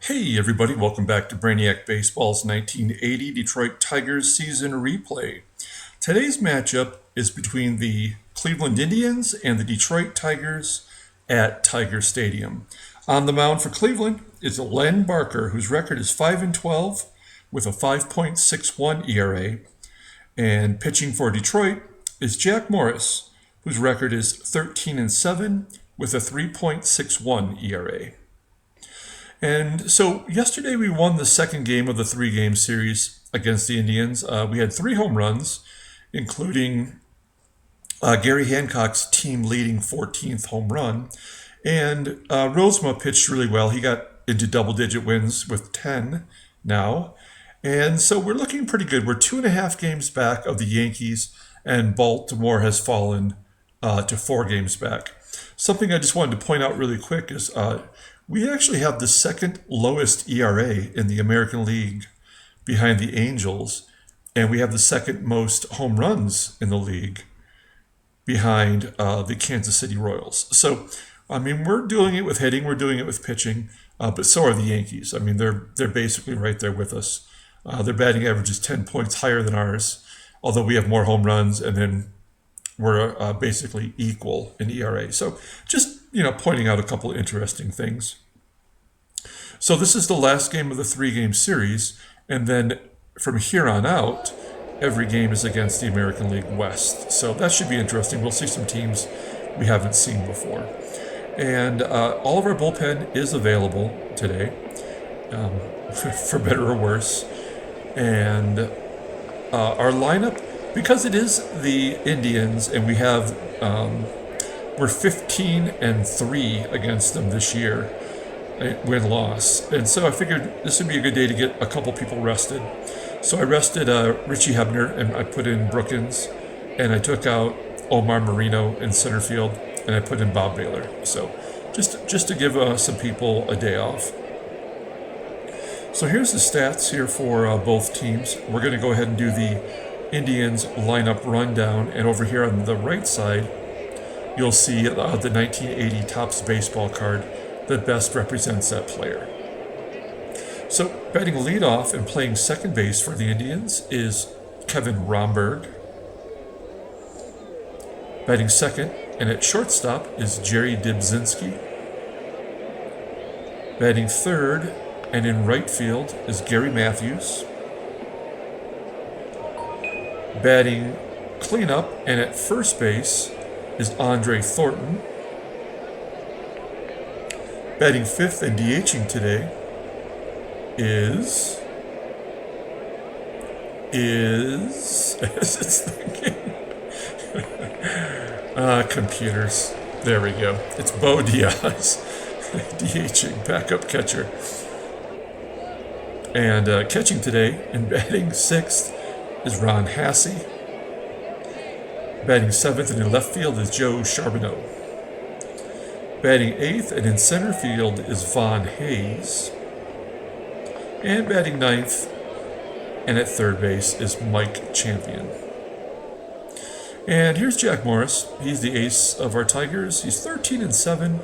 Hey everybody, welcome back to Brainiac Baseball's 1980 Detroit Tigers season replay. Today's matchup is between the Cleveland Indians and the Detroit Tigers at Tiger Stadium. On the mound for Cleveland is Len Barker, whose record is 5-12 with a 5.61 ERA. And pitching for Detroit is Jack Morris, whose record is 13-7 with a 3.61 ERA. And so yesterday we won the second game of the three-game series against the Indians. We had 3 home runs, including Gary Hancock's team-leading 14th home run. And Rozema pitched really well. He got into double-digit wins with 10 now. And so we're looking pretty good. We're 2.5 games back of the Yankees, and Baltimore has fallen to 4 games back. Something I just wanted to point out really quick is we actually have the second lowest ERA in the American League behind the Angels, and we have the second most home runs in the league behind the Kansas City Royals. So, I mean, we're doing it with hitting, we're doing it with pitching, but so are the Yankees. I mean, they're basically right there with us. Their batting average is 10 points higher than ours, although we have more home runs, and then we're basically equal in ERA. So just, pointing out a couple of interesting things. So this is the last game of the 3-game series, and then from here on out, every game is against the American League West. So that should be interesting. We'll see some teams we haven't seen before. And all of our bullpen is available today, for better or worse. And our lineup, because it is the Indians, and we have we're 15-3 against them this year, win-loss. And so I figured this would be a good day to get a couple people rested. So I rested Richie Hebner, and I put in Brookins, and I took out Omar Marino in center field, and I put in Bob Baylor. So just to give some people a day off. So here's the stats here for both teams. We're going to go ahead and do the Indians lineup rundown, and over here on the right side, you'll see the 1980 Topps baseball card that best represents that player. So batting leadoff and playing second base for the Indians is Kevin Romberg. Batting second and at shortstop is Jerry Dybzinski. Batting third and in right field is Gary Matthews. Batting cleanup and at first base is Andre Thornton. Batting fifth and DHing today is as it's thinking. Computers. There we go. It's Bo Diaz, DHing, backup catcher. And catching today and batting sixth is Ron Hassey. Batting seventh and in left field is Joe Charbonneau. Batting eighth and in center field is Von Hayes. And batting ninth and at third base is Mike Champion. And here's Jack Morris. He's the ace of our Tigers. He's 13-7.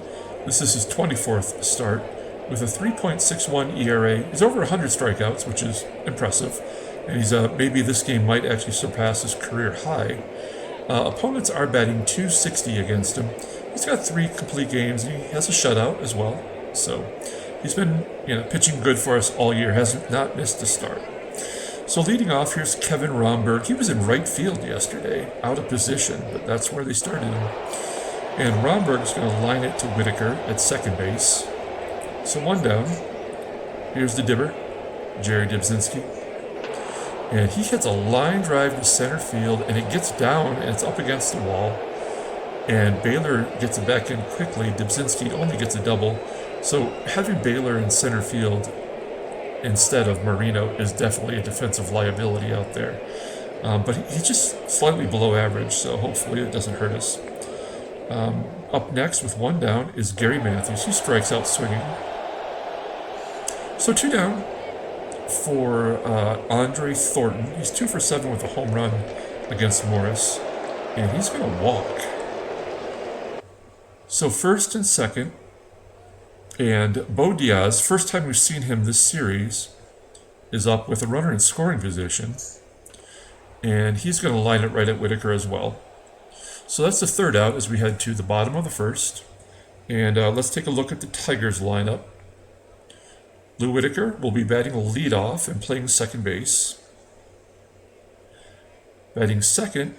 This is his 24th start with a 3.61 ERA. He's over 100 strikeouts, which is impressive. And he's maybe this game might actually surpass his career high. Opponents are batting .260 against him. He's got 3 complete games, and he has a shutout as well. So he's been pitching good for us all year, has not missed a start. So leading off, here's Kevin Romberg. He was in right field yesterday, out of position, but that's where they started him. And Romberg is going to line it to Whitaker at second base. So 1 down. Here's the dibber, Jerry Dybzinski. And he hits a line drive to center field, and it gets down, and it's up against the wall. And Baylor gets it back in quickly. Dybzinski only gets a double. So having Baylor in center field instead of Marino is definitely a defensive liability out there. But he's just slightly below average, so hopefully it doesn't hurt us. Up next with 1 down is Gary Matthews. He strikes out swinging. So 2 down for Andre Thornton. He's 2 for 7 with a home run against Morris, and he's going to walk. So first and second And Bo Diaz, first time we've seen him this series, is up with a runner in scoring position. And he's going to line it right at Whitaker as well. So that's the third out as we head to the bottom of the first. And let's take a look at the Tigers lineup. Lou Whitaker will be batting leadoff and playing second base. Batting second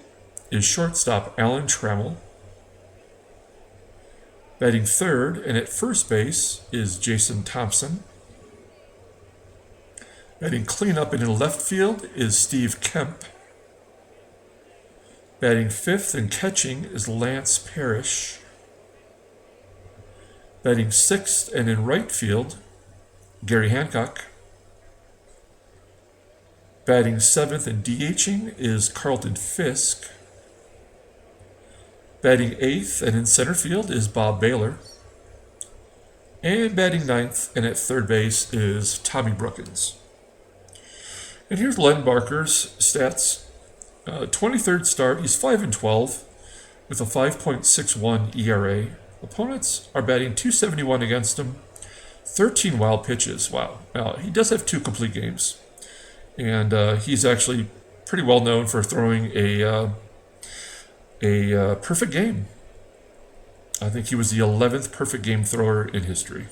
is shortstop Alan Trammell. Batting third and at first base is Jason Thompson. Batting cleanup and in left field is Steve Kemp. Batting fifth and catching is Lance Parrish. Batting sixth and in right field, Gary Hancock. Batting seventh and DHing is Carlton Fisk. Batting eighth and in center field is Bob Baylor. And batting ninth and at third base is Tommy Brookins. And here's Len Barker's stats. 23rd start, he's 5-12 with a 5.61 ERA. Opponents are batting .271 against him. 13 wild pitches. Wow. He does have 2 complete games. And he's actually pretty well known for throwing a perfect game. I think he was the 11th perfect game thrower in history.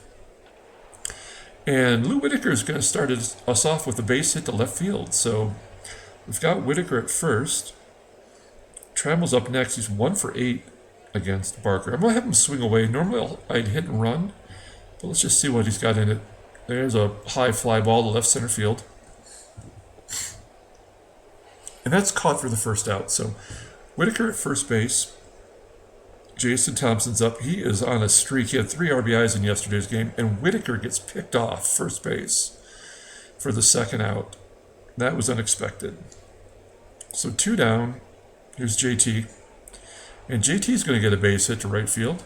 And Lou Whitaker is going to start us off with a base hit to left field. So we've got Whitaker at first. Trammell's up next. He's 1 for 8 against Barker. I'm going to have him swing away. Normally I'd hit and run, but let's just see what he's got in it. There's a high fly ball to left center field. And that's caught for the first out. So Whitaker at first base. Jason Thompson's up. He is on a streak. He had 3 RBIs in yesterday's game, and Whitaker gets picked off first base for the second out. That was unexpected. So 2 down. Here's JT. And JT's going to get a base hit to right field.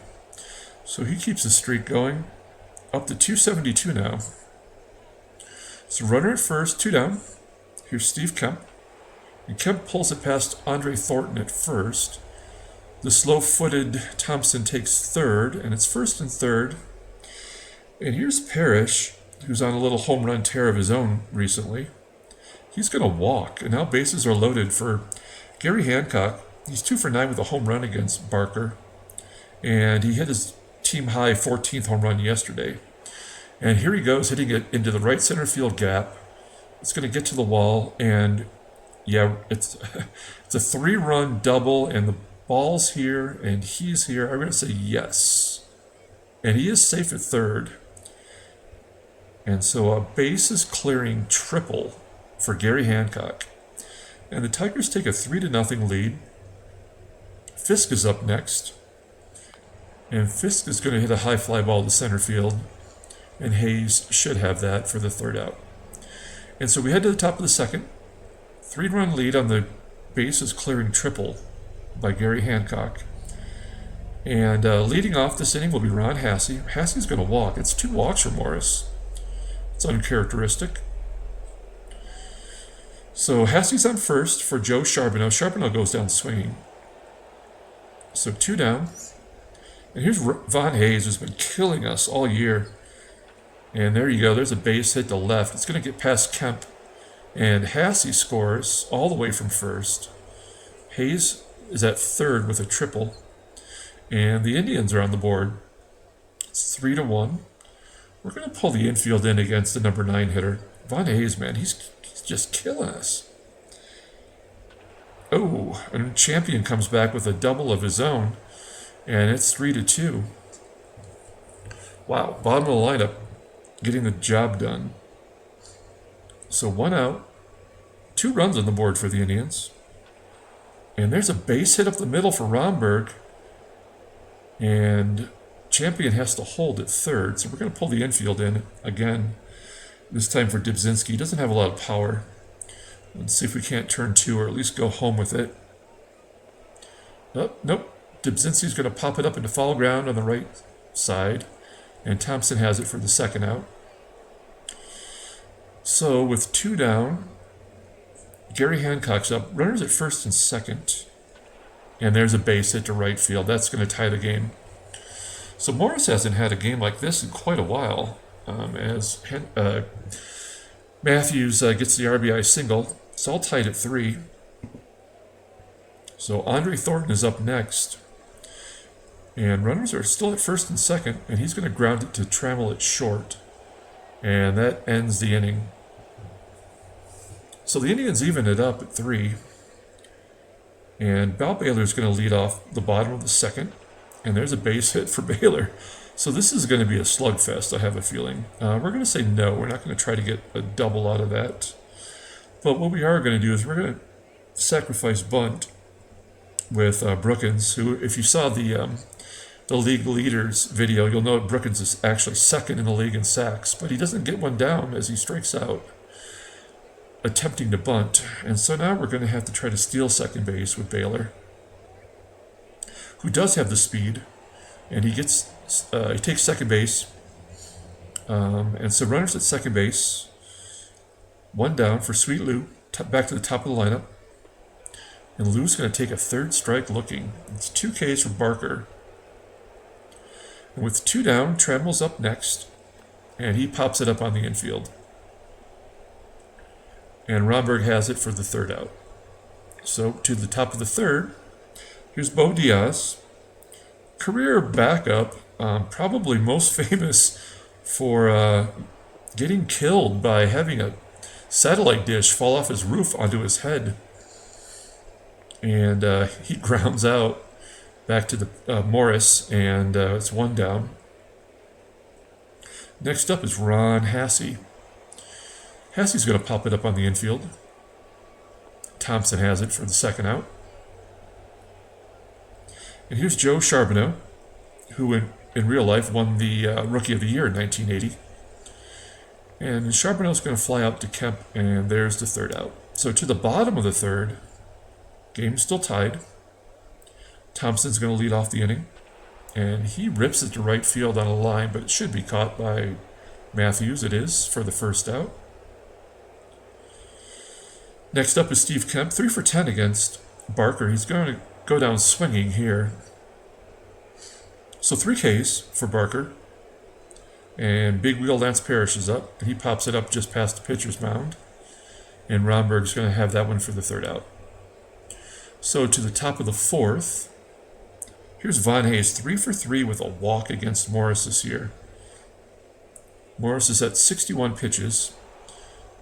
So he keeps his streak going. Up to 272 now. So runner at first, 2 down. Here's Steve Kemp. And Kemp pulls it past Andre Thornton at first. The slow-footed Thompson takes third, and it's first and third. And here's Parrish, who's on a little home run tear of his own recently. He's going to walk, and now bases are loaded for Gary Hancock. He's 2 for 9 with a home run against Barker. And he hit his team-high 14th home run yesterday. And here he goes, hitting it into the right center field gap. It's going to get to the wall, and yeah, it's a 3-run double, and the ball's here, and he's here. I'm going to say yes. And he is safe at third. And so a bases clearing triple for Gary Hancock. And the Tigers take a 3-0 lead. Fisk is up next. And Fisk is going to hit a high fly ball to center field. And Hayes should have that for the third out. And so we head to the top of the second. 3-run lead on the bases clearing triple by Gary Hancock. And leading off this inning will be Ron Hassey. Hassey's going to walk. It's 2 walks for Morris. It's uncharacteristic. So Hassey's on first for Joe Charbonneau. Charbonneau goes down swinging. So 2 down. And here's Von Hayes, who's been killing us all year. And there you go. There's a base hit to left. It's going to get past Kemp. And Hassey scores all the way from first. Hayes is at third with a triple. And the Indians are on the board. It's 3-1. We're going to pull the infield in against the number 9 hitter. Von Hayes, man, he's just killing us. Oh, and Champion comes back with a double of his own. And it's 3-2. Wow, bottom of the lineup, getting the job done. So 1 out, 2 runs on the board for the Indians. And there's a base hit up the middle for Romberg. And Champion has to hold at third. So we're going to pull the infield in again. This time for Dybzinski. He doesn't have a lot of power. Let's see if we can't turn 2 or at least go home with it. Oh, nope. Dybzinski's going to pop it up into foul ground on the right side. And Thompson has it for the second out. So with 2 down, Gary Hancock's up. Runners at first and second. And there's a base hit to right field. That's going to tie the game. So Morris hasn't had a game like this in quite a while, as Matthews gets the RBI single. It's all tied at 3. So Andre Thornton is up next. And runners are still at first and second, and he's going to ground it to Trammell at short. And that ends the inning. So the Indians even it up at 3. And Bob Baylor is going to lead off the bottom of the second. And there's a base hit for Baylor. So this is going to be a slugfest, I have a feeling. We're going to say no. We're not going to try to get a double out of that. But what we are going to do is we're going to sacrifice bunt with Brookins, who, if you saw the league leaders video, you'll know Brookins is actually second in the league in sacks, but he doesn't get one down as he strikes out, attempting to bunt. And so now we're going to have to try to steal second base with Baylor, who does have the speed, and he takes second base. And so runners at second base, one down for Sweet Lou, back to the top of the lineup. And Lou's going to take a third strike looking. It's 2 Ks for Barker. And with 2 down, Trammell's up next, and he pops it up on the infield. And Romberg has it for the third out. So to the top of the third, here's Bo Diaz, career backup, probably most famous for getting killed by having a satellite dish fall off his roof onto his head. And he grounds out back to the Morris, and it's 1 down. Next up is Ron Hassey. Hassey's going to pop it up on the infield. Thompson has it for the second out. And here's Joe Charbonneau, who in real life won the Rookie of the Year in 1980. And Charbonneau's going to fly out to Kemp, and there's the third out. So to the bottom of the third, game's still tied. Thompson's going to lead off the inning, and he rips it to right field on a line, but it should be caught by Matthews. It is for the first out. Next up is Steve Kemp, 3 for 10 against Barker. He's going to go down swinging here. So 3 Ks for Barker, and Big Wheel Lance Parrish is up, and he pops it up just past the pitcher's mound, and Romberg's going to have that one for the third out. So to the top of the fourth, here's Von Hayes, 3 for 3 with a walk against Morris this year. Morris is at 61 pitches,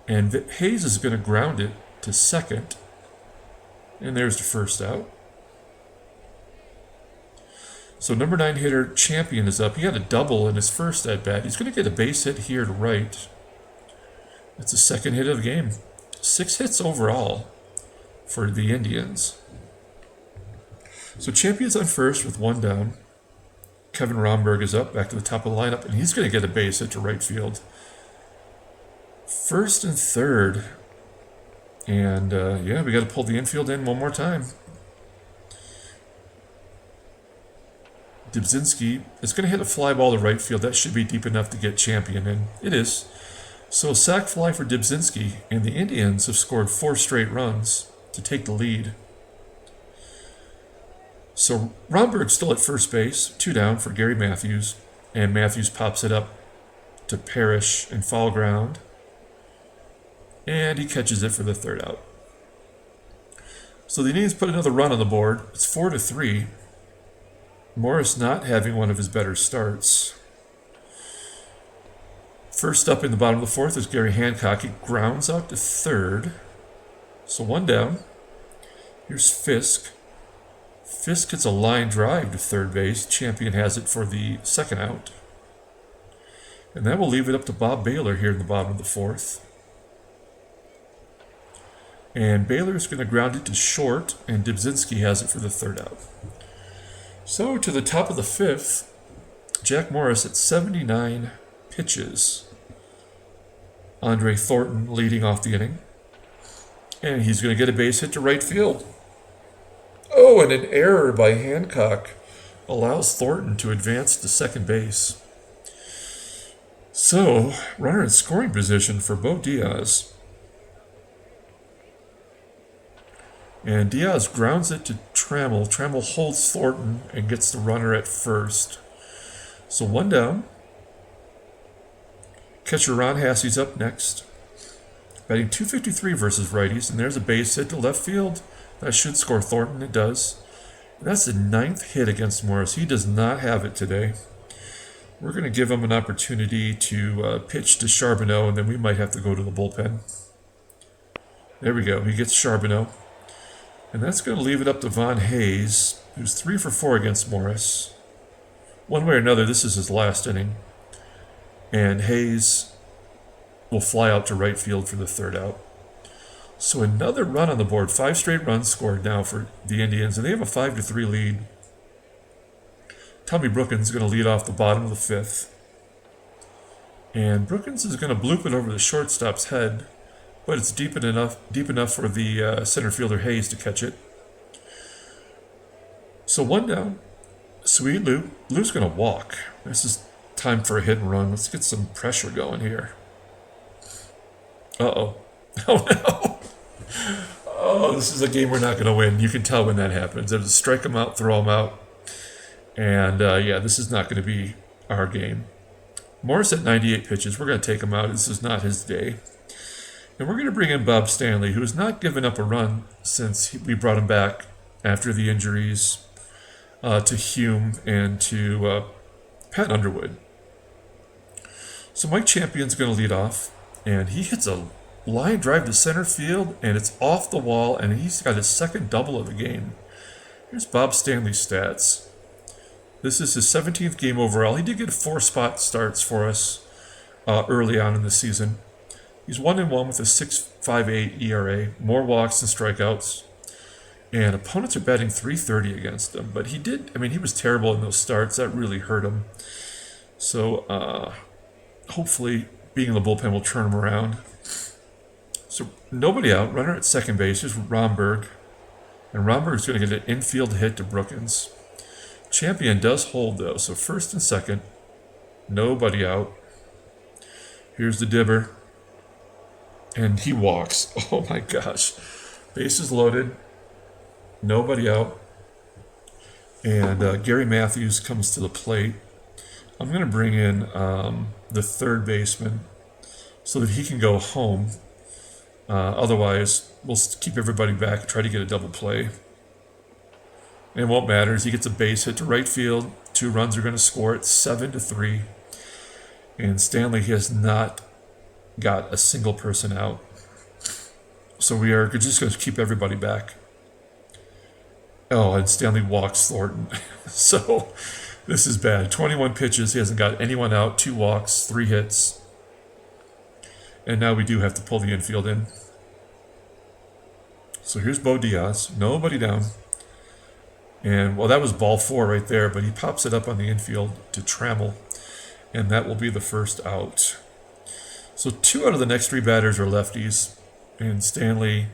and Hayes is going to ground it to second, and there's the first out. So number 9 hitter Champion is up. He had a double in his first at-bat. He's going to get a base hit here to right. That's the second hit of the game. 6 hits overall for the Indians. So Champion's on first with 1 down. Kevin Romberg is up, back to the top of the lineup, and he's going to get a base hit to right field. First and third. And, we got to pull the infield in one more time. Dybzinski is going to hit a fly ball to right field. That should be deep enough to get Champion in. It is. So sac fly for Dybzinski, and the Indians have scored 4 straight runs to take the lead. So Romberg's still at first base, 2 down for Gary Matthews, and Matthews pops it up to Parrish in foul ground, and he catches it for the third out. So the Indians put another run on the board. It's 4-3. Morris not having one of his better starts. First up in the bottom of the fourth is Gary Hancock. He grounds out to third. So 1 down. Here's Fisk. Fisk gets a line drive to third base. Champion has it for the second out. And that will leave it up to Bob Baylor here in the bottom of the fourth. And Baylor is going to ground it to short, and Dybzinski has it for the third out. So to the top of the fifth, Jack Morris at 79 pitches. Andre Thornton leading off the inning. And he's going to get a base hit to right field. Oh, and an error by Hancock allows Thornton to advance to second base. So, runner in scoring position for Bo Diaz. And Diaz grounds it to Trammell. Trammell holds Thornton and gets the runner at first. So one down. Catcher Ron Hassey's up next. Batting .253 versus righties, and there's a base hit to left field. That should score Thornton. It does. And that's the 9th hit against Morris. He does not have it today. We're going to give him an opportunity to pitch to Charbonneau, and then we might have to go to the bullpen. There we go. He gets Charbonneau. And that's going to leave it up to Von Hayes, who's 3 for 4 against Morris. One way or another, this is his last inning. And Hayes will fly out to right field for the 3rd out. So another run on the board. 5 straight runs scored now for the Indians, and they have a 5-3 lead. Tommy Brookins is going to lead off the bottom of the 5th. And Brookins is going to bloop it over the shortstop's head, but it's deep enough for the center fielder Hayes to catch it. So one down. Sweet Lou. Lou's going to walk. This is time for a hit and run. Let's get some pressure going here. Uh-oh. Oh, no. Oh, this is a game we're not going to win. You can tell when that happens. There's a strike them out, throw them out. And, yeah, this is not going to be our game. Morris at 98 pitches. We're going to take him out. This is not his day. And we're going to bring in Bob Stanley, who has not given up a run since we brought him back after the injuries to Hume and to Pat Underwood. So Mike Champion's going to lead off, and he hits a line drive to center field, and it's off the wall, and he's got his 2nd double of the game. Here's Bob Stanley's stats. This is his 17th game overall. He did get 4 spot starts for us early on in the season. He's 1-1 with a 6.58 ERA, more walks than strikeouts, and opponents are batting .330 against him. But he was terrible in those starts. That really hurt him. So hopefully being in the bullpen will turn him around. So nobody out, runner at second base. Here's Romberg. And Romberg's going to get an infield hit to Brookins. Champion does hold, though, so first and second. Nobody out. Here's the dibber. And he walks. Oh, my gosh. Bases loaded. Nobody out. And Gary Matthews comes to the plate. I'm going to bring in the third baseman so that he can go home. Otherwise, we'll keep everybody back and try to get a double play. And it won't matter as he gets a base hit to right field. 2 runs are going to score it 7-3. And Stanley has not got a single person out. So we are just going to keep everybody back. Oh, and Stanley walks Thornton. So this is bad. 21 pitches. He hasn't got anyone out. 2 walks, 3 hits. And now we do have to pull the infield in. So here's Bo Diaz. Nobody down. And, well, that was ball 4 right there, but he pops it up on the infield to Trammell. And that will be the first out. So 2 out of the next 3 batters are lefties. And Stanley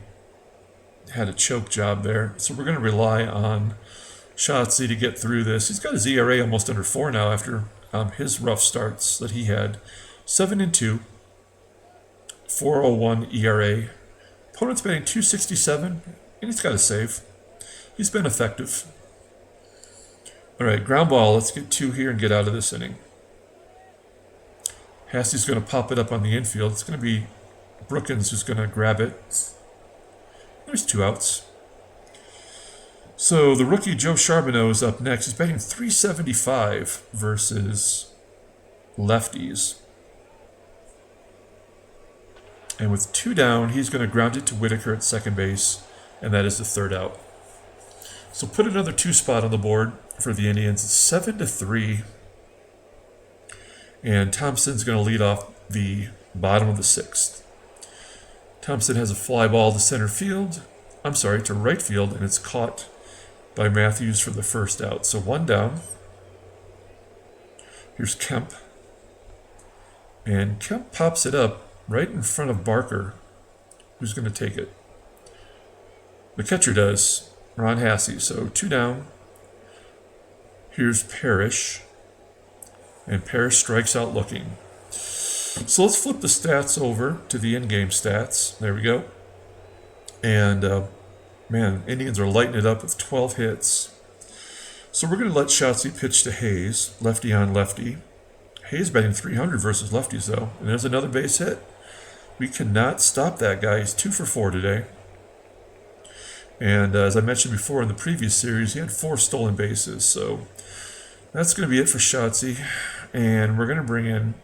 had a choke job there. So we're going to rely on Hassey to get through this. He's got his ERA almost under 4 now after his rough starts that he had. 7-2. 4.01 ERA. Opponent's batting .267, and he's got a save. He's been effective. All right, ground ball. Let's get 2 here and get out of this inning. Hassey's going to pop it up on the infield. It's going to be Brookins who's going to grab it. There's 2 outs. So the rookie Joe Charbonneau is up next. He's batting .375 versus lefties. And with 2 down, he's going to ground it to Whitaker at second base, and that is the 3rd out. So put another 2 spot on the board for the Indians. It's 7-3. And Thompson's going to lead off the bottom of the 6th. Thompson has a fly ball to to right field, and it's caught by Matthews for the first out. So 1 down. Here's Kemp. And Kemp pops it up right in front of Barker, who's going to take it. The catcher does, Ron Hassey. So 2 down. Here's Parrish. And Parrish strikes out looking. So let's flip the stats over to the in-game stats. There we go. And, Indians are lighting it up with 12 hits. So we're going to let Shotzzy pitch to Hayes, lefty on lefty. Hayes batting 300 versus lefties, though. And there's another base hit. We cannot stop that guy. He's 2 for 4 today. And as I mentioned before in the previous series, he had 4 stolen bases. So that's going to be it for Shotzzy. And we're going to bring in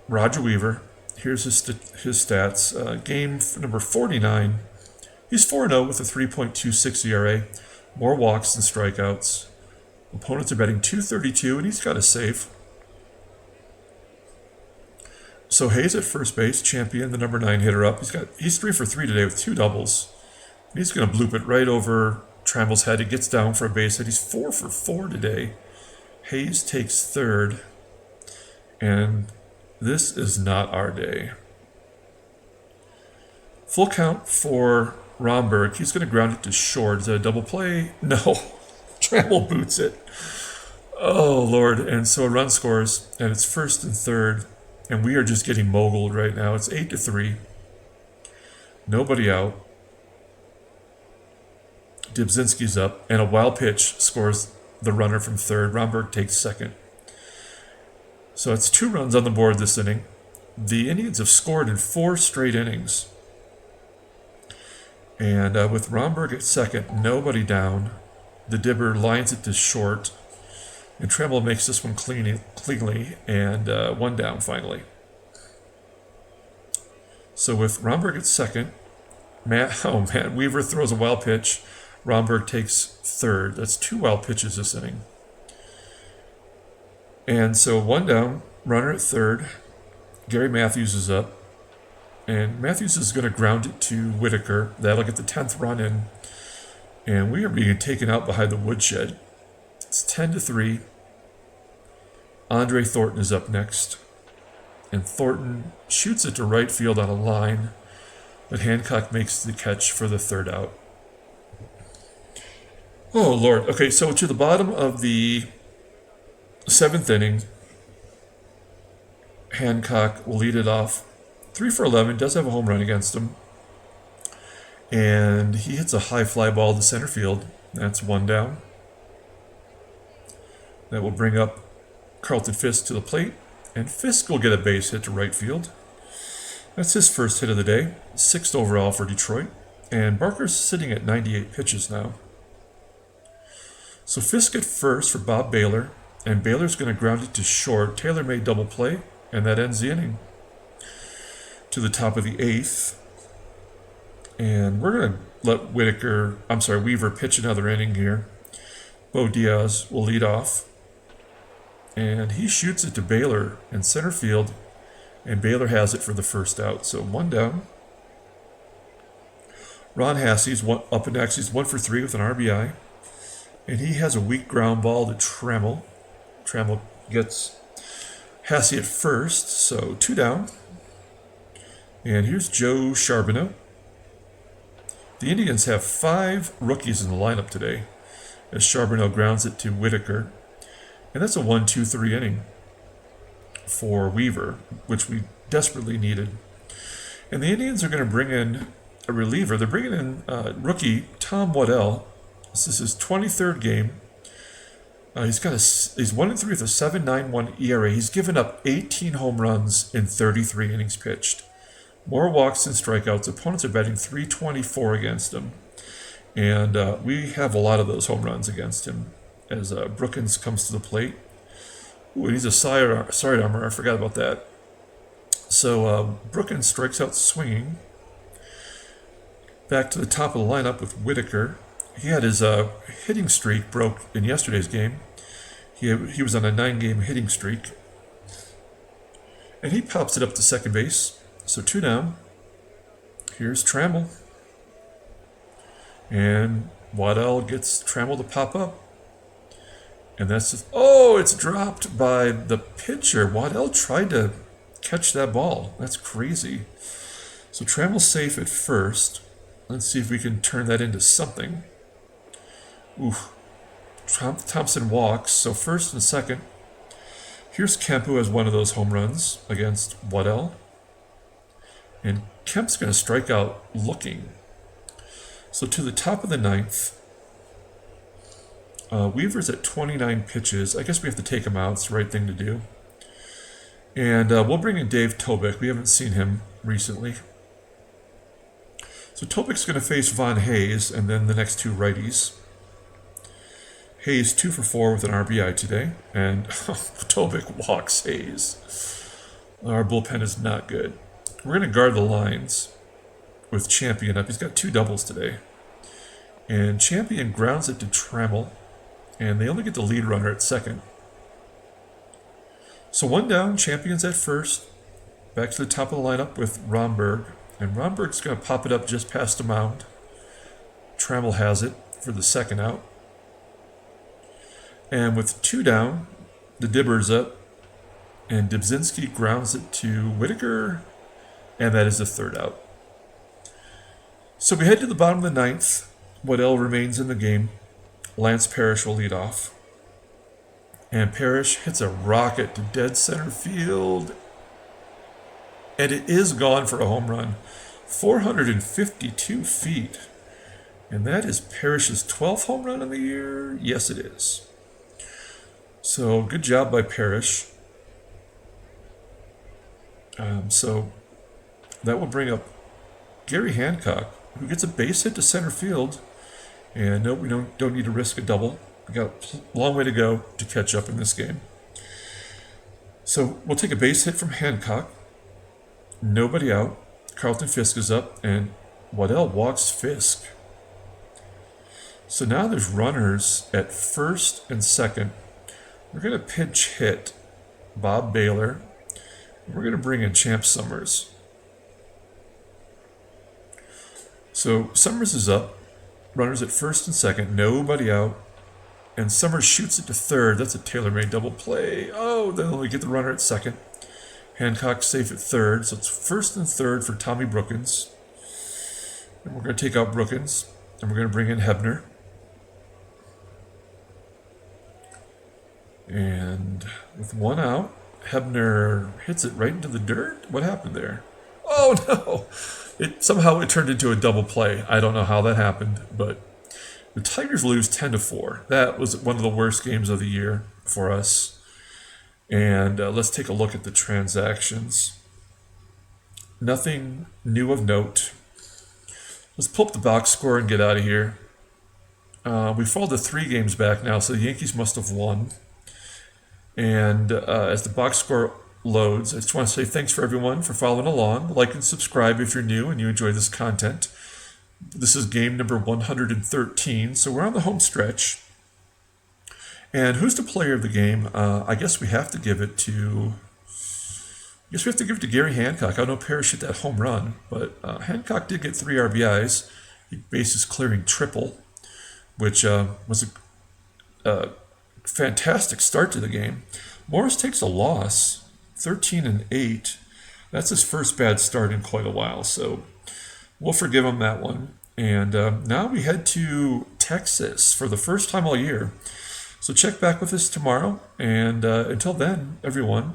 Roger Weaver. Here's his stats. Game number 49. He's 4-0 with a 3.26 ERA. More walks than strikeouts. Opponents are batting .232, and he's got a save. So Hayes at first base, Champion, the number 9 hitter up. He's 3 for 3 today with 2 doubles. He's going to bloop it right over Trammell's head. He gets down for a base hit. He's 4 for 4 today. Hayes takes third, and this is not our day. Full count for Romberg. He's going to ground it to short. Is that a double play? No. Trammell boots it. Oh, Lord. And so a run scores, and it's first and third, and we are just getting moguled right now. It's 8-3. Nobody out. Dibzinski's up, and a wild pitch scores the runner from third. Romberg takes second. So it's 2 runs on the board this inning. The Indians have scored in 4 straight innings. And with Romberg at second, nobody down, the Dibber lines it to short, and Trammell makes this one cleanly, and 1 down finally. So with Romberg at second, Weaver throws a wild pitch. Romberg takes third. That's 2 wild pitches this inning. And so 1 down, runner at third. Gary Matthews is up. And Matthews is going to ground it to Whitaker. That'll get the 10th run in. And we are being taken out behind the woodshed. It's 10-3. Andre Thornton is up next. And Thornton shoots it to right field on a line. But Hancock makes the catch for the 3rd out. Oh, Lord. Okay, so to the bottom of the 7th inning, Hancock will lead it off. 3 for 11, does have a home run against him. And he hits a high fly ball to center field. That's 1 down. That will bring up Carlton Fisk to the plate. And Fisk will get a base hit to right field. That's his first hit of the day. 6th overall for Detroit. And Barker's sitting at 98 pitches now. So Fisk at first for Bob Baylor. And Baylor's going to ground it to short. Taylor made double play. And that ends the inning. To the top of the 8th. And we're going to let Weaver pitch another inning here. Bo Diaz will lead off. And he shoots it to Baylor in center field. And Baylor has it for the 1st out. So 1 down. Ron Hassey's up next. He's 1 for 3 with an RBI. And he has a weak ground ball to Trammell. Trammell gets Hassey at first. So 2 down. And here's Joe Charbonneau. The Indians have 5 rookies in the lineup today as Charbonneau grounds it to Whitaker. And that's a 1-2-3 inning for Weaver, which we desperately needed. And the Indians are going to bring in a reliever. They're bringing in rookie Tom Waddell. This is his 23rd game. He's 1-3 with a 7.91 ERA. He's given up 18 home runs in 33 innings pitched. More walks than strikeouts. Opponents are batting .324 against him. And we have a lot of those home runs against him as Brookins comes to the plate. Ooh, and he's a sidearmer. I forgot about that. So Brookins strikes out swinging. Back to the top of the lineup with Whitaker. He had his hitting streak broke in yesterday's game. He was on a 9-game hitting streak. And he pops it up to second base. So 2 down. Here's Trammell. And Waddell gets Trammell to pop up. And that's just, it's dropped by the pitcher. Waddell tried to catch that ball. That's crazy. So Trammell's safe at first. Let's see if we can turn that into something. Thompson walks. So first and second. Here's Kemp, who has one of those home runs against Waddell. And Kemp's going to strike out looking. So to the top of the 9th. Weaver's at 29 pitches. I guess we have to take him out. It's the right thing to do. And we'll bring in Dave Tobick. We haven't seen him recently. So Tobick's going to face Von Hayes and then the next two righties. Hayes 2 for 4 with an RBI today. And Tobick walks Hayes. Our bullpen is not good. We're going to guard the lines with Champion up. He's got 2 doubles today. And Champion grounds it to Trammell. And they only get the lead runner at second. So 1 down, Champion's at first. Back to the top of the lineup with Romberg. And Romberg's going to pop it up just past the mound. Trammell has it for the second out. And with 2 down, the Dibber's up. And Dibzinski grounds it to Whitaker. And that is the third out. So we head to the bottom of the 9th. Waddell remains in the game. Lance Parrish will lead off. And Parrish hits a rocket to dead center field. And it is gone for a home run. 452 feet. And that is Parrish's 12th home run of the year? Yes, it is. So good job by Parrish. So that will bring up Gary Hancock, who gets a base hit to center field. And no, we don't need to risk a double. We got a long way to go to catch up in this game. So we'll take a base hit from Hancock. Nobody out. Carlton Fisk is up, and Waddell walks Fisk. So now there's runners at first and second. We're going to pinch hit Bob Baylor. We're going to bring in Champ Summers. So Summers is up. Runners at first and second. Nobody out. And Summers shoots it to third. That's a tailor-made double play. Oh, then we get the runner at second. Hancock safe at third. So it's first and third for Tommy Brookins. And we're going to take out Brookins. And we're going to bring in Hebner. And with 1 out, Hebner hits it right into the dirt. What happened there? Oh, no. Somehow it turned into a double play. I don't know how that happened, but the Tigers lose 10-4. That was one of the worst games of the year for us. And let's take a look at the transactions. Nothing new of note. Let's pull up the box score and get out of here. We followed the 3 games back now, so the Yankees must have won. And as the box score loads, I just want to say thanks for everyone for following along. Like and subscribe if you're new and you enjoy this content. This is game number 113, so we're on the home stretch. And who's the player of the game? I guess we have to give it to Gary Hancock. I know Parrish hit that home run, but Hancock did get 3 RBIs. He bases clearing triple, which was a fantastic start to the game. Morris takes a loss, 13-8. That's his first bad start in quite a while, so we'll forgive him that one. And now we head to Texas for the first time all year. So check back with us tomorrow. And until then, everyone.